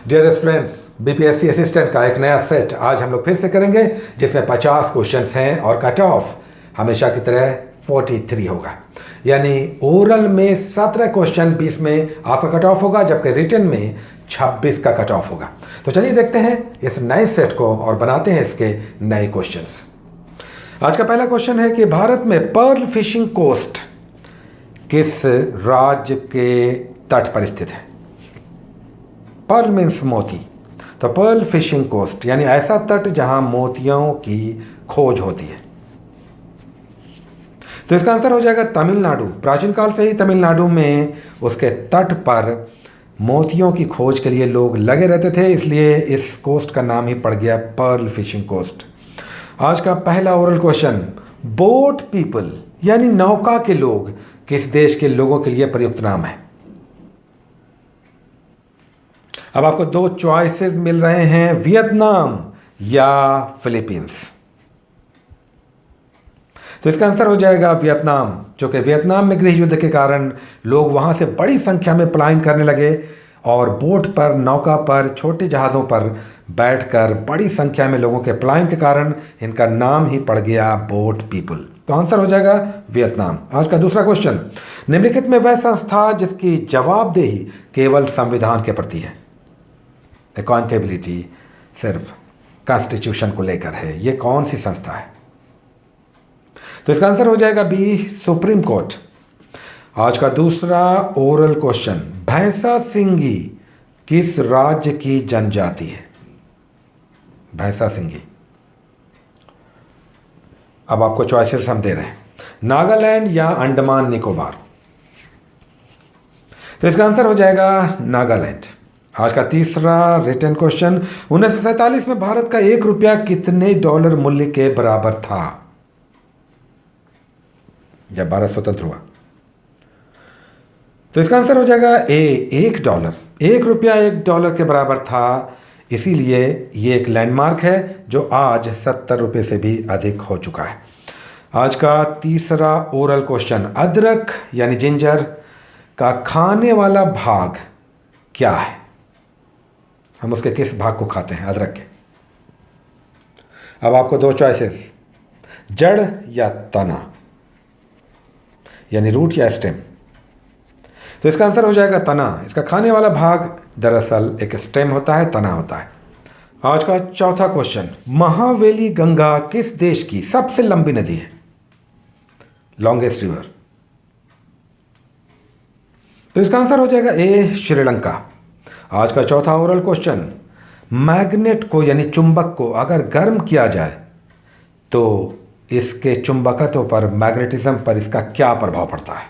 Dearest friends, BPSC assistant का एक नया सेट आज हम लोग फिर से करेंगे, जिसमें 50 क्वेश्चंस हैं और कट ऑफ हमेशा की तरह 43 होगा। यानी ओरल में 17 क्वेश्चन 20 में आपका कट ऑफ होगा, जबकि रिटन में 26 का कट ऑफ होगा। तो चलिए देखते हैं इस नए सेट को और बनाते हैं इसके नए क्वेश्चंस। आज का पहला क्वेश्चन है कि भारत में पर्ल फिशिंग कोस्ट किस राज्य के तट पर स्थित है? पर्ल मीन्स मोती, तो पर्ल फिशिंग कोस्ट यानी ऐसा तट जहां मोतियों की खोज होती है। तो इसका आंसर हो जाएगा तमिलनाडु। प्राचीन काल से ही तमिलनाडु में उसके तट पर मोतियों की खोज के लिए लोग लगे रहते थे, इसलिए इस कोस्ट का नाम ही पड़ गया पर्ल फिशिंग कोस्ट। आज का पहला ओरल क्वेश्चन, बोट पीपल यानी नौका के लोग किस देश के लोगों के लिए प्रयुक्त नाम है? अब आपको दो चॉइसेस मिल रहे हैं, वियतनाम या फिलीपींस। तो इसका आंसर हो जाएगा वियतनाम, क्योंकि वियतनाम में गृह युद्ध के कारण लोग वहां से बड़ी संख्या में पलायन करने लगे और बोट पर, नौका पर, छोटे जहाज़ों पर बैठकर बड़ी संख्या में लोगों के पलायन के कारण इनका नाम ही पड़ गया बोट पीपल। तो आंसर हो जाएगा वियतनाम। आज का दूसरा क्वेश्चन, निम्नलिखित में वह संस्था जिसकी जवाबदेही केवल संविधान के प्रति है, अकाउंटेबिलिटी सिर्फ कॉन्स्टिट्यूशन को लेकर है, ये कौन सी संस्था है? तो इसका आंसर हो जाएगा बी, सुप्रीम कोर्ट। आज का दूसरा ओरल क्वेश्चन, भैंसा सिंगी किस राज्य की जनजाति है? भैंसा सिंगी। अब आपको चॉइसेस हम दे रहे हैं, नागालैंड या अंडमान निकोबार। तो इसका आंसर हो जाएगा नागालैंड। आज का तीसरा रिटन क्वेश्चन, 1947 में भारत का ₹1 कितने डॉलर मूल्य के बराबर था जब भारत स्वतंत्र हुआ? तो इसका आंसर हो जाएगा ए, $1। ₹1 $1 के बराबर था, इसीलिए ये एक लैंडमार्क है जो आज ₹70 से भी अधिक हो चुका है। आज का तीसरा ओरल क्वेश्चन, अदरक यानी जिंजर का खाने वाला भाग क्या है? हम उसके किस भाग को खाते हैं अदरक के? अब आपको दो चॉइसेस, जड़ या तना, यानी रूट या स्टेम। तो इसका आंसर हो जाएगा तना। इसका खाने वाला भाग दरअसल एक स्टेम होता है, तना होता है। आज का चौथा क्वेश्चन, महावेली गंगा किस देश की सबसे लंबी नदी है, लॉन्गेस्ट रिवर? तो इसका आंसर हो जाएगा ए, श्रीलंका। आज का चौथा ओरल क्वेश्चन, मैग्नेट को यानी चुंबक को अगर गर्म किया जाए तो इसके चुंबकत्व पर, मैग्नेटिज्म पर इसका क्या प्रभाव पड़ता है?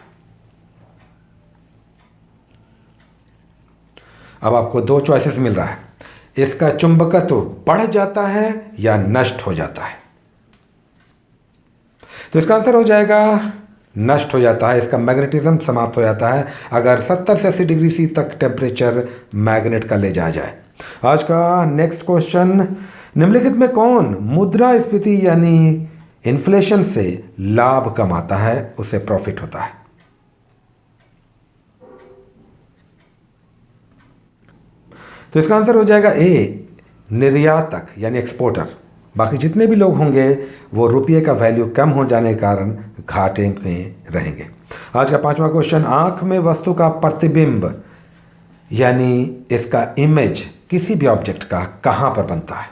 अब आपको दो चॉइसेस मिल रहा है, इसका चुंबकत्व बढ़ जाता है या नष्ट हो जाता है? तो इसका आंसर हो जाएगा नष्ट हो जाता है। इसका मैग्नेटिज्म समाप्त हो जाता है अगर 70 से 80 डिग्री सी तक टेम्परेचर मैग्नेट का ले जाया जाए। आज का नेक्स्ट क्वेश्चन, निम्नलिखित में कौन मुद्रास्फीति यानी इन्फ्लेशन से लाभ कमाता है, उसे प्रॉफिट होता है? तो इसका आंसर हो जाएगा ए, निर्यातक यानी एक्सपोर्टर। बाकी जितने भी लोग होंगे वो रुपये का वैल्यू कम हो जाने के कारण घाटे में रहेंगे। आज का पांचवा क्वेश्चन, आंख में वस्तु का प्रतिबिंब यानी इसका इमेज किसी भी ऑब्जेक्ट का कहां पर बनता है?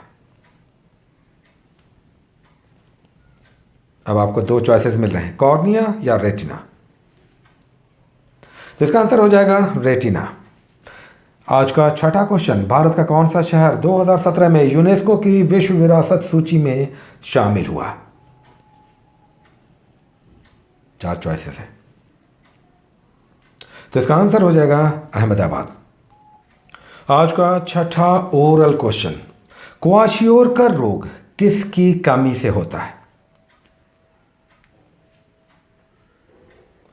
अब आपको दो चॉइसेस मिल रहे हैं, कॉर्निया या रेटिना। तो इसका आंसर हो जाएगा रेटिना। आज का छठा क्वेश्चन, भारत का कौन सा शहर 2017 में यूनेस्को की विश्व विरासत सूची में शामिल हुआ? चार चॉइसेस है, तो इसका आंसर हो जाएगा अहमदाबाद। आज का छठा ओरल क्वेश्चन, क्वाशियोरकर रोग किसकी कमी से होता है?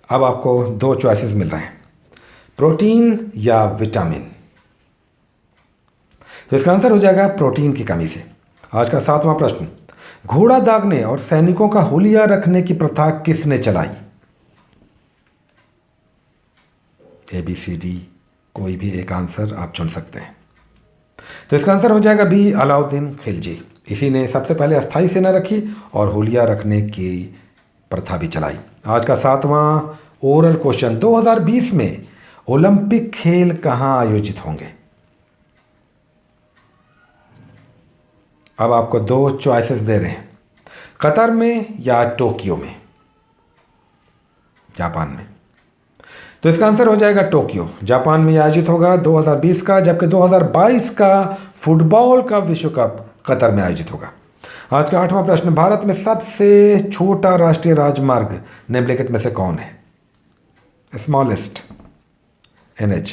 अब आपको दो चॉइसेस मिल रहे हैं, प्रोटीन या विटामिन। तो इसका आंसर हो जाएगा प्रोटीन की कमी से। आज का सातवां प्रश्न, घोड़ा दागने और सैनिकों का हुलिया रखने की प्रथा किसने चलाई? ABCD कोई भी एक आंसर आप चुन सकते हैं। तो इसका आंसर हो जाएगा बी, अलाउद्दीन खिलजी। इसी ने सबसे पहले अस्थाई सेना रखी और हुलिया रखने की प्रथा भी चलाई। आज का 7वां ओरल क्वेश्चन, 2020 में ओलंपिक खेल कहाँ आयोजित होंगे? अब आपको 2 चॉइसेस दे रहे हैं, कतर में या टोक्यो में, जापान में। तो इसका आंसर हो जाएगा टोक्यो, जापान में आयोजित होगा 2020 का, जबकि 2022 का फुटबॉल का विश्व कप कतर में आयोजित होगा। आज का 8वां प्रश्न, भारत में सबसे छोटा राष्ट्रीय राजमार्ग निम्नलिखित में से कौन है? Smallest NH।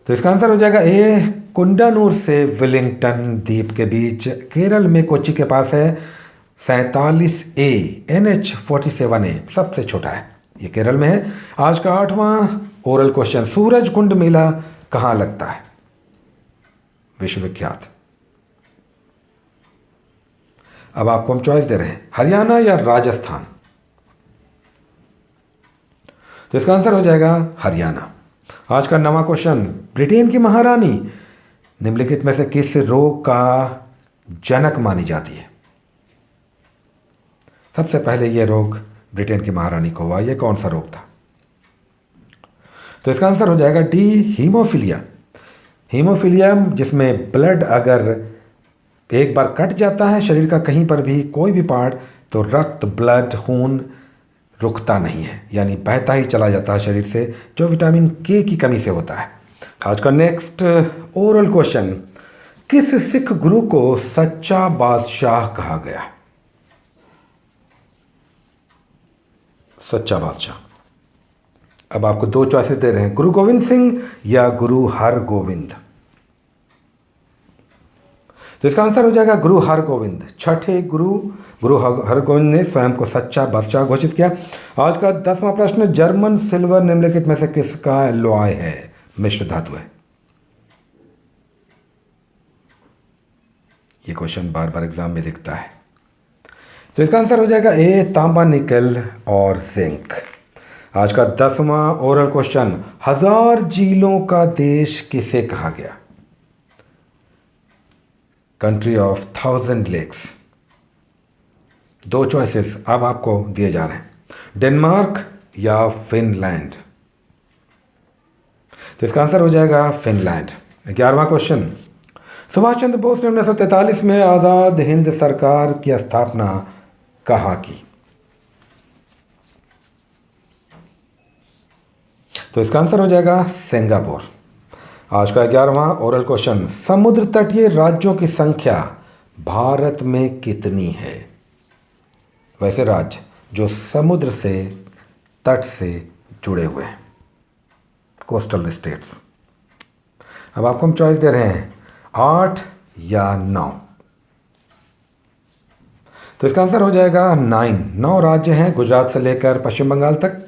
तो इसका आंसर हो जाएगा ए, कुंडानूर से वेलिंगटन द्वीप के बीच केरल में कोच्चि के पास है। 47A NH 47A सबसे छोटा है, ये केरल में है। आज का 8वां ओरल क्वेश्चन, सूरज कुंड मेला कहाँ लगता है? विश्वविख्यात। अब आपको हम चॉइस दे रहे हैं, हरियाणा या राजस्थान। तो इसका आंसर हो जाएगा हरियाणा। आज का 9वां क्वेश्चन, ब्रिटेन की महारानी निम्नलिखित में से किस रोग का जनक मानी जाती है? सबसे पहले यह रोग ब्रिटेन की महारानी को हुआ, यह कौन सा रोग था? तो इसका आंसर हो जाएगा डी, हीमोफीलिया। हीमोफीलिया जिसमें ब्लड अगर एक बार कट जाता है शरीर का कहीं पर भी कोई भी पार्ट, तो रक्त, ब्लड, खून रुकता नहीं है, यानी बहता ही चला जाता है शरीर से, जो विटामिन के की कमी से होता है। आज का नेक्स्ट ओरल क्वेश्चन, किस सिख गुरु को सच्चा बादशाह कहा गया? सच्चा बादशाह। अब आपको 2 चॉइसेस दे रहे हैं, गुरु गोविंद सिंह या गुरु हरगोविंद। तो इसका आंसर हो जाएगा गुरु हरगोविंद। छठे गुरु हरगोविंद ने स्वयं को सच्चा बादशाह घोषित किया। आज का 10वां प्रश्न, जर्मन सिल्वर निम्नलिखित में से किसका एलॉय है? मिश्र धातु है। ये क्वेश्चन बार बार एग्जाम में दिखता है। तो इसका आंसर हो जाएगा ए, तांबा, निकल और जिंक। आज का 10वां ओरल क्वेश्चन, 1000 झीलों का देश किसे कहा गया? Country of 1000 lakes. 2 चॉइसेस अब आपको दिए जा रहे हैं, डेनमार्क या फिनलैंड। तो इसका आंसर हो जाएगा फिनलैंड। 11वां क्वेश्चन, सुभाष चंद्र बोस ने 1943 में आज़ाद हिंद सरकार की स्थापना कहाँ की? तो इसका आंसर हो जाएगा सिंगापुर। आज का 11वां ओरल क्वेश्चन, समुद्र तटीय राज्यों की संख्या भारत में कितनी है? वैसे राज्य जो समुद्र से, तट से जुड़े हुए हैं, कोस्टल स्टेट्स। अब आपको हम चॉइस दे रहे हैं 8 या 9। तो इसका आंसर हो जाएगा 9 राज्य हैं गुजरात से लेकर पश्चिम बंगाल तक।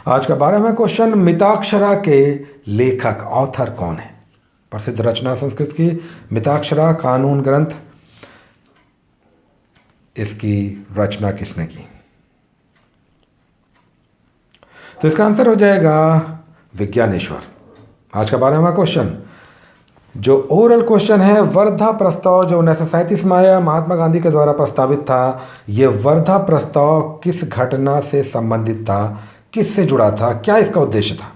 आज का 12वां क्वेश्चन, मिताक्षरा के लेखक, ऑथर कौन है? प्रसिद्ध रचना संस्कृत की मिताक्षरा कानून ग्रंथ, इसकी रचना किसने की? तो इसका आंसर हो जाएगा विज्ञानेश्वर। आज का 12वां क्वेश्चन, जो ओरल क्वेश्चन है, वर्धा प्रस्ताव जो 1937 में आया, महात्मा गांधी के द्वारा प्रस्तावित था, यह वर्धा प्रस्ताव किस घटना से संबंधित था, किससे जुड़ा था, क्या इसका उद्देश्य था?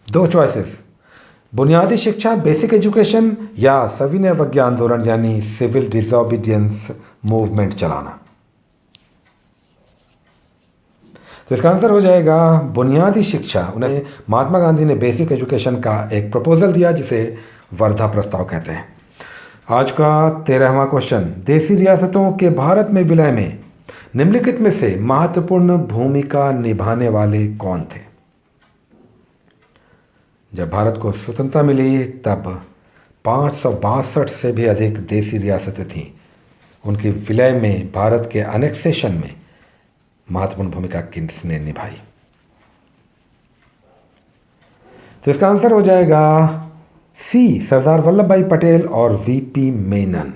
2 चॉइसेस, बुनियादी शिक्षा, बेसिक एजुकेशन, या सविनय अवज्ञा आंदोलन यानी सिविल डिसोबीडियंस मूवमेंट चलाना। तो इसका आंसर हो जाएगा बुनियादी शिक्षा। उन्हें महात्मा गांधी ने बेसिक एजुकेशन का एक प्रपोजल दिया जिसे वर्धा प्रस्ताव कहते हैं। आज का 13वां क्वेश्चन, देशी रियासतों के भारत में विलय में निम्नलिखित में से महत्वपूर्ण भूमिका निभाने वाले कौन थे? जब भारत को स्वतंत्रता मिली तब 562 से भी अधिक देशी रियासतें थीं। उनकी विलय में, भारत के अनेक्सेशन में महत्वपूर्ण भूमिका किसने निभाई? तो इसका आंसर हो जाएगा सी, सरदार वल्लभ भाई पटेल और वीपी मेनन।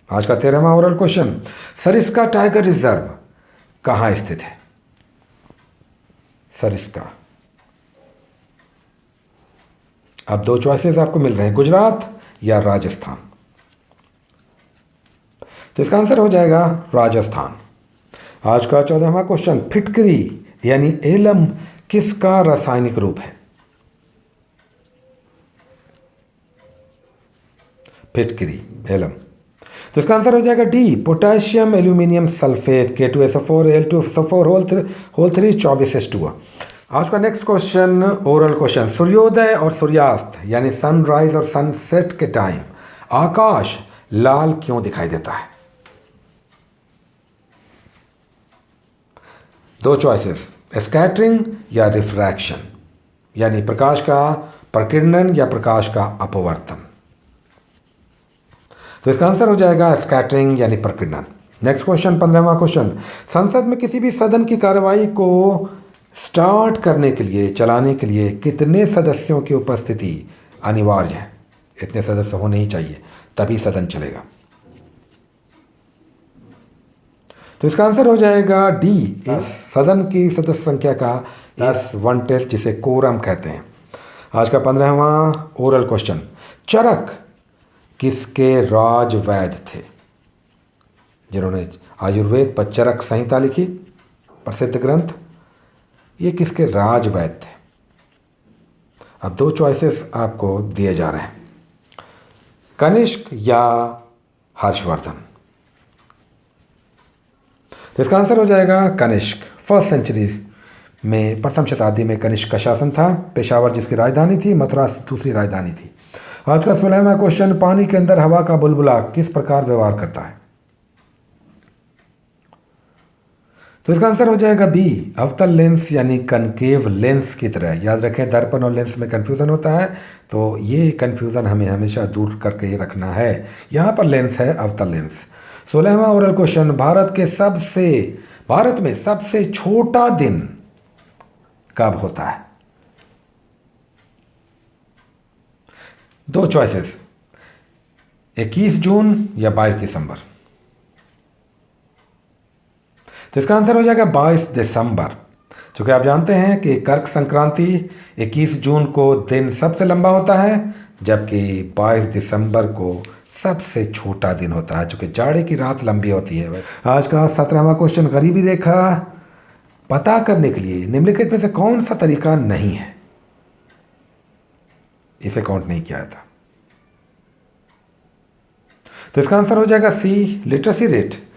आज का 13वां oral question, Sariska tiger reserve कहाँ स्थित है? सरिस्का अब दो चॉइसेस आपको मिल रहे हैं, गुजरात या राजस्थान। तो इसका आंसर हो जाएगा राजस्थान। आज का 14वां क्वेश्चन, फिटकरी यानी एलम किसका रासायनिक रूप है? फिटकरी, एलम। तो इसका आंसर हो जाएगा D, potassium aluminium sulphate, K2SO4 Al2SO4 whole 3 24H2O। आज का नेक्स्ट क्वेश्चन, ओरल क्वेश्चन, सूर्योदय और सूर्यास्त यानी सनराइज और सनसेट के टाइम आकाश लाल क्यों दिखाई देता है? दो चॉइसेस, स्कैटरिंग या रिफ्रैक्शन यानी प्रकाश का प्रकीर्णन या प्रकाश का अपवर्तन। तो इसका आंसर हो जाएगा स्कैटरिंग यानी प्रकीर्णन। नेक्स्ट क्वेश्चन, 15वां क्वेश्चन, संसद में किसी भी सदन की कार्यवाही को स्टार्ट करने के लिए, चलाने के लिए कितने सदस्यों की उपस्थिति अनिवार्य है? इतने सदस्य होने ही चाहिए, तभी सदन चलेगा। तो इसका आंसर हो जाएगा डी, इस सदन की सदस्य संख्या का इस 1/10 जिसे कोरम कहते हैं। आज का 15वां ओरल क्वेश्चन, चरक किसके राज वैद्य थे? जिन्होंने आयुर्वेद पर चरक संहिता लिखी, प्रसिद्ध ग्रंथ, ये किसके राज वैद्य थे? अब दो चॉइसेस आपको दिए जा रहे हैं, कनिष्क या हर्षवर्धन। तो इसका आंसर हो जाएगा कनिष्क। फर्स्ट सेंचुरी में, प्रथम शताब्दी में कनिष्क का शासन था। पेशावर जिसकी राजधानी थी, मथुरा दूसरी राजधानी थी। आज का 16वां क्वेश्चन, पानी के अंदर हवा का बुलबुला किस प्रकार व्यवहार करता है? तो इसका आंसर हो जाएगा बी, अवतल लेंस यानी कनकेव लेंस की तरह। याद रखें, दर्पण और लेंस में कन्फ्यूज़न होता है, तो ये कन्फ्यूज़न हमें हमेशा दूर करके रखना है। यहाँ पर लेंस है अवतल लेंस। 16वां ओरल क्वेश्चन, भारत में सबसे छोटा दिन कब होता है? दो चॉइसेस, 21 जून या 22 दिसंबर। तो इसका आंसर हो जाएगा 22 दिसंबर। क्योंकि आप जानते हैं कि कर्क संक्रांति 21 जून को दिन सबसे लंबा होता है, जबकि 22 दिसंबर को सबसे छोटा दिन होता है, चूँकि जाड़े की रात लंबी होती है। आज का 17वां क्वेश्चन, गरीबी रेखा पता करने के लिए निम्नलिखित में से कौन सा तरीका नहीं है? इसे काउंट नहीं किया था। तो इसका आंसर हो जाएगा सी, लिटरेसी रेट।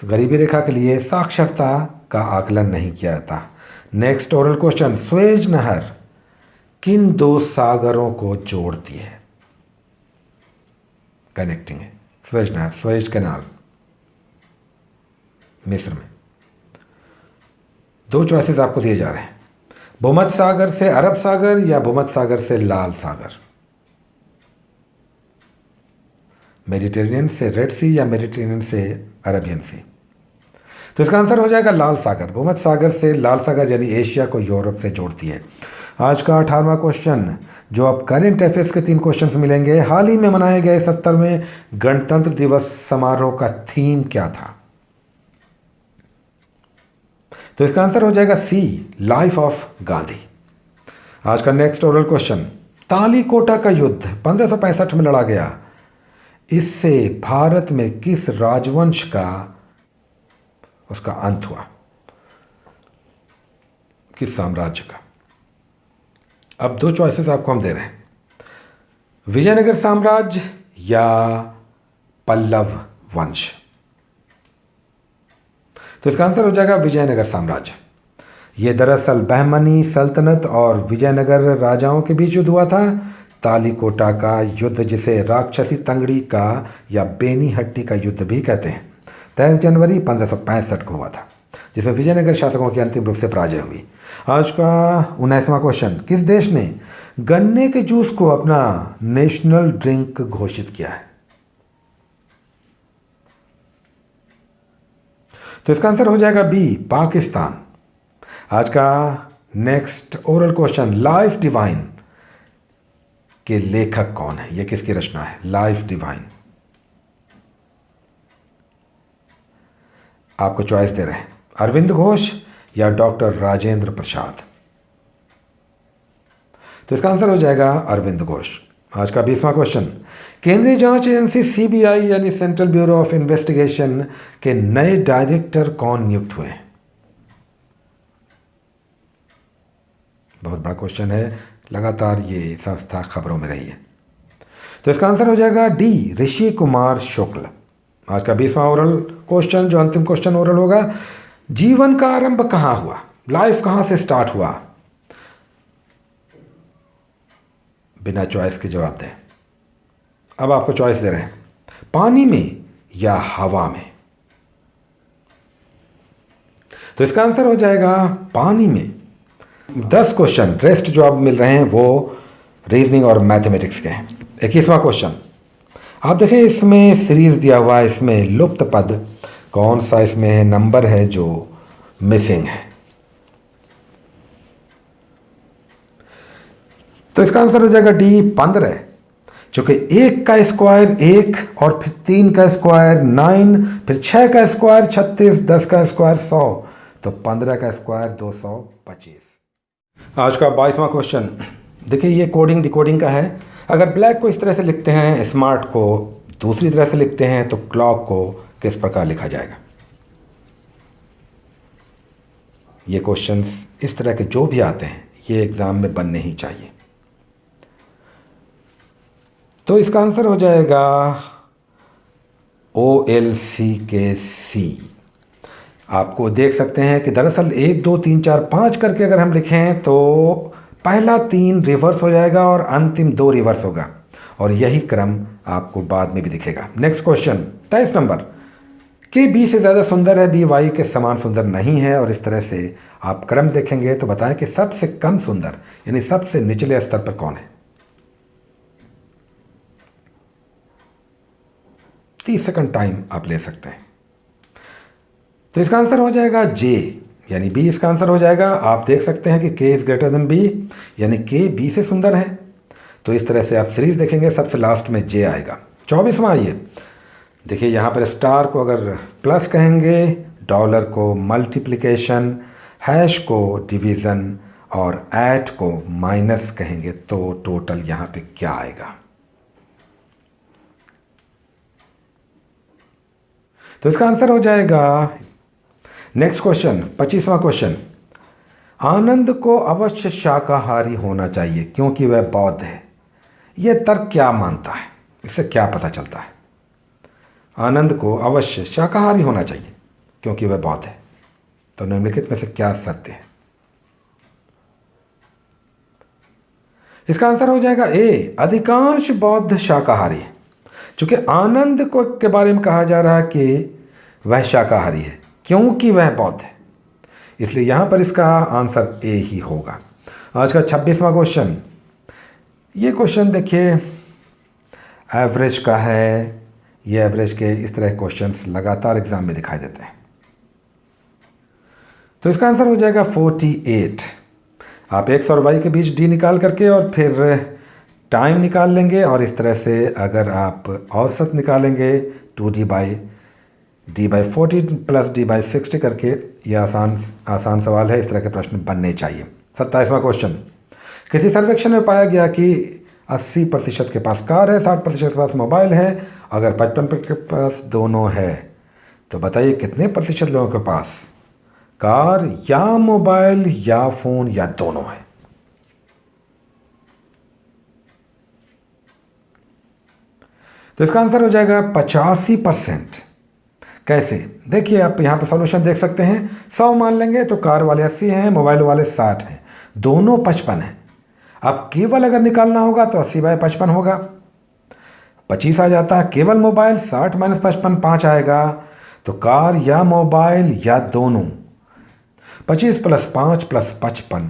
गरीबी रेखा के लिए साक्षरता का आकलन नहीं किया जाता। नेक्स्ट ओरल क्वेश्चन, स्वेज नहर किन दो सागरों को जोड़ती है? कनेक्टिंग है स्वेज नहर, स्वेज कैनाल, मिस्र में। दो चॉइसेस आपको दिए जा रहे हैं, भूमध्य सागर से अरब सागर या भूमध्य सागर से लाल सागर, मेडिटेरेनियन से रेड सी या मेडिटेरेनियन से अरेबियन सी। तो इसका आंसर हो जाएगा लाल सागर। भूमध्य सागर से लाल सागर यानी एशिया को यूरोप से जोड़ती है। आज का 18वां क्वेश्चन, जो अब करेंट अफेयर्स के 3 क्वेश्चन मिलेंगे। हाल ही में मनाए गए 70वें गणतंत्र दिवस समारोह का थीम क्या था? तो इसका आंसर हो जाएगा सी, लाइफ ऑफ गांधी। आज का नेक्स्ट ओरल क्वेश्चन, तालीकोटा का युद्ध 1565 में लड़ा गया। इससे भारत में किस राजवंश का उसका अंत हुआ? किस साम्राज्य का? अब दो चॉइसेस आपको हम दे रहे हैं, विजयनगर साम्राज्य या पल्लव वंश। तो इसका आंसर हो जाएगा विजयनगर साम्राज्य। ये दरअसल बहमनी सल्तनत और विजयनगर राजाओं के बीच युद्ध हुआ था। तालीकोटा का युद्ध, जिसे राक्षसी तंगड़ी का या बेनी हट्टी का युद्ध भी कहते हैं, 23 जनवरी 1565 को हुआ था, जिसमें विजयनगर शासकों की अंतिम रूप से पराजय हुई। आज का 19वां क्वेश्चन, किस देश ने गन्ने के जूस को अपना नेशनल ड्रिंक घोषित किया है? तो इसका आंसर हो जाएगा बी, पाकिस्तान। आज का next oral question, life divine के लेखक कौन है? यह किसकी रचना है? Life divine. आपको चॉइस दे रहे हैं, अरविंद घोष या डॉक्टर राजेंद्र प्रसाद। तो इसका आंसर हो जाएगा अरविंद घोष। आज का 20वां क्वेश्चन, केंद्रीय जांच एजेंसी सीबीआई यानी सेंट्रल ब्यूरो ऑफ इन्वेस्टिगेशन के नए डायरेक्टर कौन नियुक्त हुए? बहुत बड़ा क्वेश्चन है, लगातार ये संस्था खबरों में रही है। तो इसका आंसर हो जाएगा डी, ऋषि कुमार शुक्ल। आज का 20वां ओरल क्वेश्चन, जो अंतिम क्वेश्चन ओरल होगा, जीवन का आरंभ कहाँ हुआ? लाइफ कहाँ से स्टार्ट हुआ? बिना चॉइस के जवाब दें। अब आपको चॉइस दे रहे हैं, पानी में या हवा में। तो इसका आंसर हो जाएगा पानी में। 10 क्वेश्चन रेस्ट जो आप मिल रहे हैं वो रीजनिंग और मैथमेटिक्स के हैं। 21वां क्वेश्चन, आप देखें इसमें सीरीज दिया हुआ है, इसमें लुप्त पद कौन सा इसमें नंबर है जो मिसिंग है? तो इसका आंसर हो जाएगा डी, 15। चूंकि 1 का स्क्वायर 1 और फिर 3 का स्क्वायर 9, फिर 6 का स्क्वायर 36, 10 का स्क्वायर 100, तो 15 का स्क्वायर 225। आज का 22वां क्वेश्चन, देखिए ये कोडिंग डिकोडिंग का है। अगर ब्लैक को इस तरह से लिखते हैं, स्मार्ट को दूसरी तरह से लिखते हैं, तो क्लॉक को किस प्रकार लिखा जाएगा? ये क्वेश्चंस इस तरह के जो भी आते हैं ये एग्जाम में बनने ही चाहिए। तो इसका आंसर हो जाएगा OLCKC। आपको देख सकते हैं कि दरअसल 1 2 3 4 5 करके अगर हम लिखें तो पहला 3 रिवर्स हो जाएगा और अंतिम 2 रिवर्स होगा, और यही क्रम आपको बाद में भी दिखेगा। नेक्स्ट क्वेश्चन 23 नंबर, के बी से ज़्यादा सुंदर है, बी वाई के समान सुंदर नहीं है, और इस तरह से आप क्रम देखेंगे तो बताएं कि सबसे कम सुंदर यानी सबसे निचले स्तर पर कौन है? 30 सेकंड टाइम आप ले सकते हैं। तो इसका आंसर हो जाएगा जे यानी बी। इसका आंसर हो जाएगा, आप देख सकते हैं कि के इज ग्रेटर देन बी यानी के बी से सुंदर है। तो इस तरह से आप सीरीज देखेंगे, सबसे लास्ट में जे आएगा। 24वां आइए, देखिए यहाँ पर स्टार को अगर प्लस कहेंगे, डॉलर को मल्टीप्लिकेशन, हैश को डिवीज़न और ऐट को माइनस कहेंगे तो टोटल यहाँ पे क्या आएगा? तो इसका आंसर हो जाएगा नेक्स्ट क्वेश्चन 25वां क्वेश्चन, आनंद को अवश्य शाकाहारी होना चाहिए क्योंकि वह बौद्ध है। यह तर्क क्या मानता है? इससे क्या पता चलता है? आनंद को अवश्य शाकाहारी होना चाहिए क्योंकि वह बौद्ध है, तो निम्नलिखित में से क्या सत्य है? इसका आंसर हो जाएगा ए, अधिकांश बौद्ध शाकाहारी है। चूंकि आनंद को के बारे में कहा जा रहा है कि वह शाकाहारी है क्योंकि वह बौद्ध है, इसलिए यहां पर इसका आंसर ए ही होगा। आज का 26वां क्वेश्चन, ये क्वेश्चन देखिए एवरेज का है। ये एवरेज के इस तरह क्वेश्चंस लगातार एग्जाम में दिखाई देते हैं। तो इसका आंसर हो जाएगा 48। आप एक्स और वाई के बीच डी निकाल करके और फिर टाइम निकाल लेंगे, और इस तरह से अगर आप औसत निकालेंगे 2d/40 प्लस d/60 करके, ये आसान सवाल है, इस तरह के प्रश्न बनने चाहिए। 27वां क्वेश्चन, किसी सर्वेक्षण में पाया गया कि 80% के पास कार है, 60% के पास मोबाइल है, अगर 55% के पास दोनों है तो बताइए कितने प्रतिशत लोगों के पास कार या मोबाइल या फ़ोन या दोनों है? तो इसका आंसर हो जाएगा 85%। कैसे? देखिए आप यहाँ पर सॉल्यूशन देख सकते हैं। 100 मान लेंगे तो कार वाले 80 हैं, मोबाइल वाले 60 हैं, दोनों 55 हैं। अब केवल अगर निकालना होगा तो 80/55 होगा, 25 आ जाता है। केवल मोबाइल 60 - 55 5 आएगा, तो कार या मोबाइल या दोनों। 25 + 5 + 55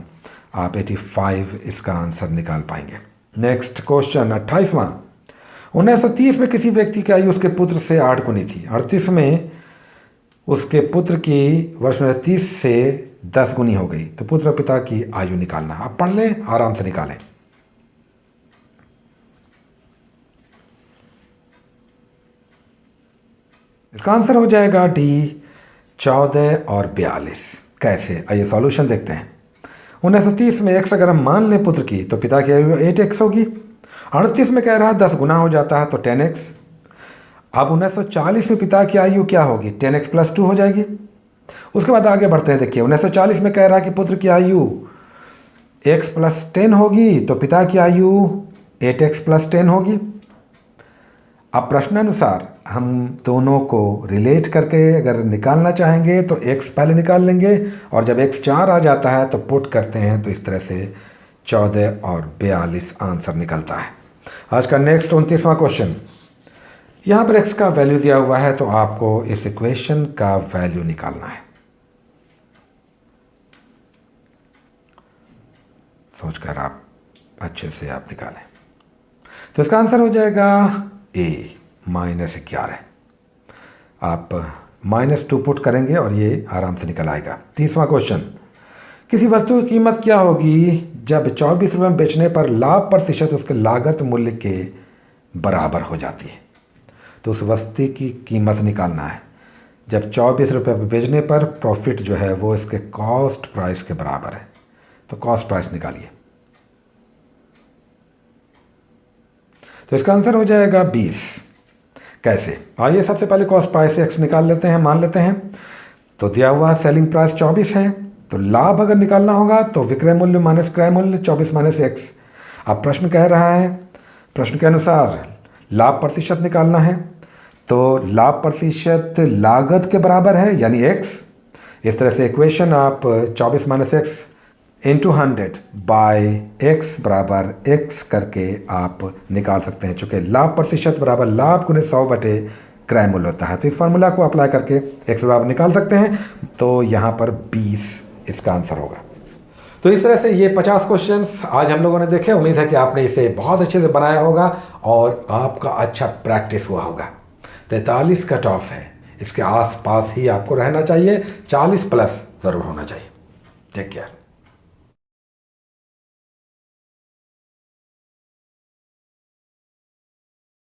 आप 85 इसका आंसर निकाल पाएंगे। नेक्स्ट क्वेश्चन 28वां, 1930 में किसी व्यक्ति की आयु उसके पुत्र से 8 गुनी थी। 38 में उसके पुत्र की वर्ष में 30 से 10 गुनी हो गई, तो पुत्र पिता की आयु निकालना। आप पढ़ लें, आराम से निकालें। इसका आंसर हो जाएगा डी 14 और 42। कैसे? आइए सॉल्यूशन देखते हैं। 1930 में x अगर हम मान लें पुत्र की तो पिता की आयु 8x होगी। 38 में कह रहा है 10 गुना हो जाता है तो 10x। अब 1940 में पिता की आयु क्या होगी, 10x + 2 हो जाएगी। उसके बाद आगे बढ़ते हैं, देखिए 1940 में कह रहा है कि पुत्र की आयु x + 10 होगी तो पिता की आयु 8x + 10 होगी। अब प्रश्नानुसार हम दोनों को रिलेट करके अगर निकालना चाहेंगे तो x पहले निकाल लेंगे और जब x 4 आ जाता है तो पुट करते हैं तो इस तरह से 14 और 42 आंसर निकलता है। आज का नेक्स्ट 29वां क्वेश्चन, यहाँ पर x का वैल्यू दिया हुआ है तो आपको इस इक्वेशन का वैल्यू निकालना है। सोचकर आप अच्छे से आप निकालें तो इसका आंसर हो जाएगा a -11। आप -2 पुट करेंगे और ये आराम से निकल आएगा। 30वां क्वेश्चन, किसी वस्तु की कीमत क्या होगी जब 24 रुपये में बेचने पर लाभ प्रतिशत उसके लागत मूल्य के बराबर हो जाती है। तो उस वस्तु की कीमत निकालना है जब 24 रुपये पर बेचने पर प्रॉफिट जो है वो इसके कॉस्ट प्राइस के बराबर है। तो कॉस्ट प्राइस निकालिए तो इसका आंसर हो जाएगा 20। कैसे, आइए सबसे पहले कॉस्ट प्राइस से x निकाल लेते हैं, मान लेते हैं। तो दिया हुआ सेलिंग प्राइस 24 है तो लाभ अगर निकालना होगा तो विक्रय मूल्य माइनस क्रय मूल्य 24 - x। अब प्रश्न कह रहा है, प्रश्न के अनुसार लाभ प्रतिशत निकालना है तो लाभ प्रतिशत लागत के बराबर है यानी x। इस तरह से इक्वेशन आप 24 - x × 100/x बराबर x करके आप निकाल सकते हैं। चूँकि लाभ प्रतिशत बराबर लाभ × 100 क्रय मूल्य होता है तो इस फार्मूला को अप्लाई करके x बराबर निकाल सकते हैं। तो यहाँ पर 20 इसका आंसर होगा। तो इस तरह से ये 50 क्वेश्चंस आज हम लोगों ने देखे। उम्मीद है कि आपने इसे बहुत अच्छे से बनाया होगा और आपका अच्छा प्रैक्टिस हुआ होगा। 43 कट ऑफ है, इसके आसपास ही आपको रहना चाहिए, 40+ ज़रूर होना चाहिए। Take care.